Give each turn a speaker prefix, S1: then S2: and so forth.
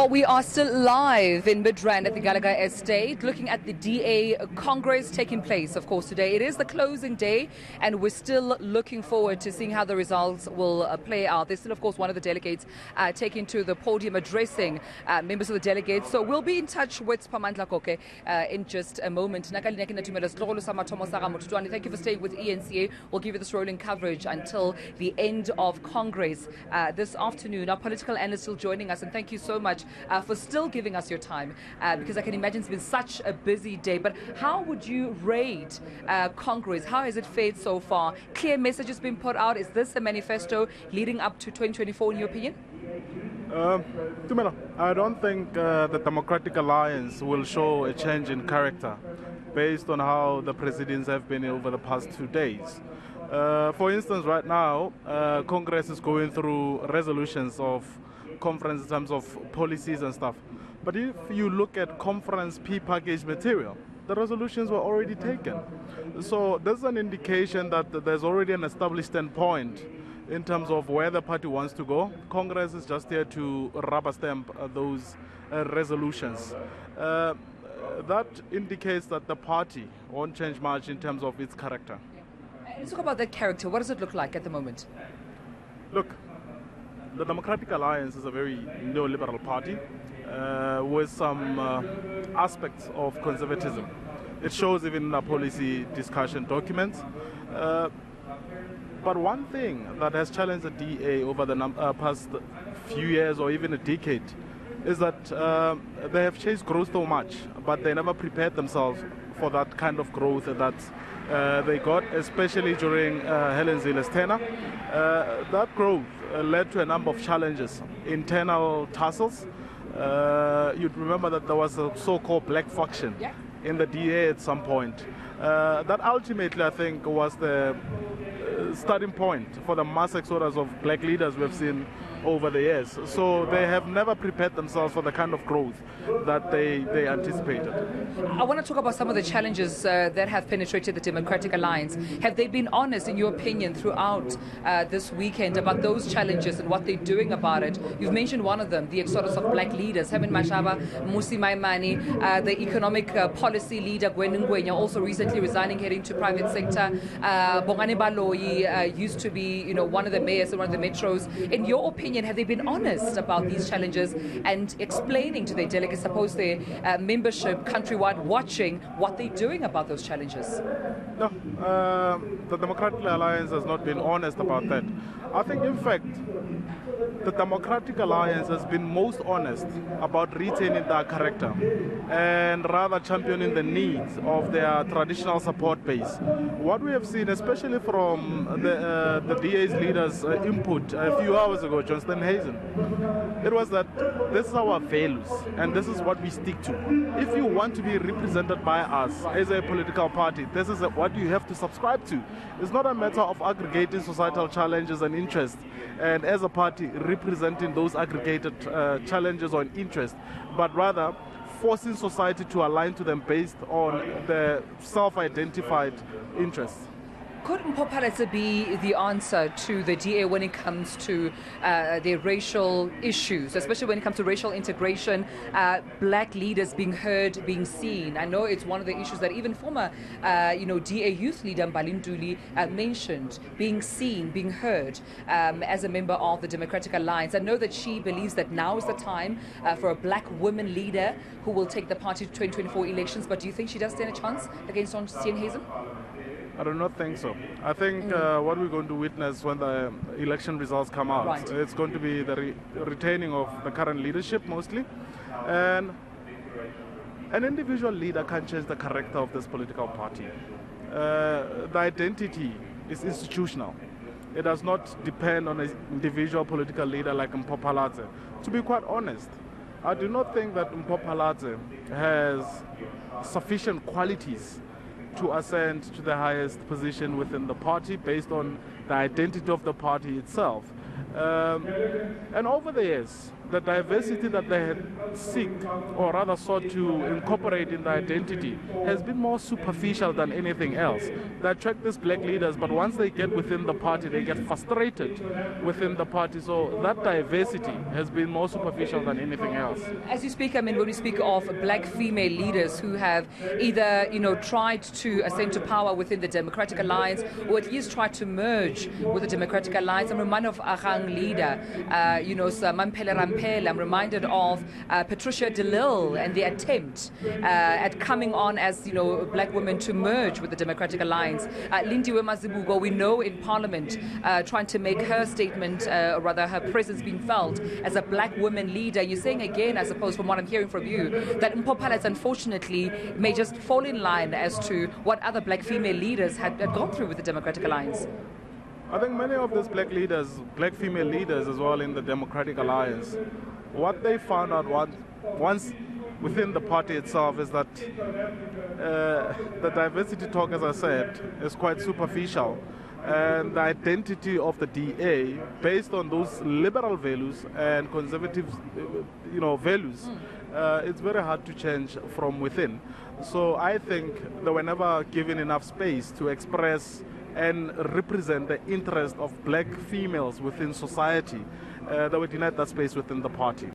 S1: Well, we are still live in Midrand at the Gallagher Estate, looking at the DA Congress taking place, of course, today. It is the closing day, and we're still looking forward to seeing how the results will play out. There's still, of course, one of the delegates taking to the podium addressing members of the delegates. So we'll be in touch with Pamandla Koke in just a moment. Thank you for staying with ENCA. We'll give you this rolling coverage until the end of Congress this afternoon. Our political analyst still joining us, and thank you so much for still giving us your time, because I can imagine it's been such a busy day. But how would you rate Congress? How has it fared so far? Clear message has been put out. Is this a manifesto leading up to 2024 in your opinion?
S2: I don't think the Democratic Alliance will show a change in character based on how the proceedings have been over the past 2 days. For instance, right now, Congress is going through resolutions of conference in terms of policies and stuff. But if you look at conference pre-packaged material, the resolutions were already taken. So there's an indication that there's already an established standpoint in terms of where the party wants to go. Congress is just here to rubber stamp those resolutions. That indicates that the party won't change much in terms of its character.
S1: Let's talk about that character. What does it look like at the moment?
S2: Look, the Democratic Alliance is a very neoliberal party with some aspects of conservatism. It shows even in the policy discussion documents. But one thing that has challenged the DA over the past few years or even a decade is that they have chased growth so much, but they never prepared themselves for that kind of growth that they got, especially during Helen Zille's tenure. That growth led to a number of challenges, internal tussles. You'd remember that there was a so-called black faction in the DA at some point. That ultimately, I think, was the starting point for the mass exodus of black leaders we've seen over the years. So they have never prepared themselves for the kind of growth that they anticipated.
S1: I want to talk about some of the challenges that have penetrated the Democratic Alliance. Have they been honest, in your opinion, throughout this weekend about those challenges and what they're doing about it? You've mentioned one of them, the exodus of black leaders. Helen Mashaba, Musi Maimani, the economic policy leader, Gwen Ngwenya, also recently resigning, heading to private sector. Bongani Baloyi used to be, one of the mayors in one of the metros. In your opinion, have they been honest about these challenges and explaining to their delegates, suppose their membership countrywide, watching what they're doing about those challenges?
S2: No, the Democratic Alliance has not been honest about that. I think, in fact, the Democratic Alliance has been most honest about retaining their character and rather championing the needs of their traditional support base. What we have seen, especially from the DA's leaders' input a few hours ago, John Steenhuisen, it was that this is our values and this is what we stick to. If you want to be represented by us as a political party, this is what you have to subscribe to. It's not a matter of aggregating societal challenges and interests, and as a party representing those aggregated challenges or interests, but rather forcing society to align to them based on the self-identified interests.
S1: Could Mpho Phalatse be the answer to the DA when it comes to their racial issues, especially when it comes to racial integration, black leaders being heard, being seen? I know it's one of the issues that even former, DA youth leader Mbalintuli mentioned, being seen, being heard as a member of the Democratic Alliance. I know that she believes that now is the time for a black woman leader who will take the party to 2024 elections. But do you think she does stand a chance against John Steenhuisen?
S2: I do not think so. I think what we're going to witness when the election results come out, it's going to be the retaining of the current leadership mostly. And an individual leader can't change the character of this political party. The identity is institutional. It does not depend on an individual political leader like Mpho Phalatse. To be quite honest, I do not think that Mpho Phalatse has sufficient qualities to ascend to the highest position within the party based on the identity of the party itself. And over the years, the diversity that they had or rather sought to incorporate in the identity has been more superficial than anything else. They attract these black leaders, but once they get within the party, they get frustrated within the party. So that diversity has been more superficial than anything else.
S1: As you speak, I mean, when we speak of black female leaders who have either, tried to ascend to power within the Democratic Alliance or at least tried to merge with the Democratic Alliance, I'm reminded of Agang leader, I'm reminded of Patricia DeLille and the attempt at coming on as, black women to merge with the Democratic Alliance. Lindiwe Mazibuko, we know in Parliament, trying to make her statement, or rather her presence being felt as a black woman leader. You're saying again, I suppose, from what I'm hearing from you, that Mpho Phalatse unfortunately may just fall in line as to what other black female leaders had gone through with the Democratic Alliance.
S2: I think many of these black leaders, black female leaders as well in the Democratic Alliance, what they found out once within the party itself is that the diversity talk, as I said, is quite superficial. And the identity of the DA, based on those liberal values and conservative, values, it's very hard to change from within. So I think they were never given enough space to express and represent the interest of black females within society. They were denied that space within the party.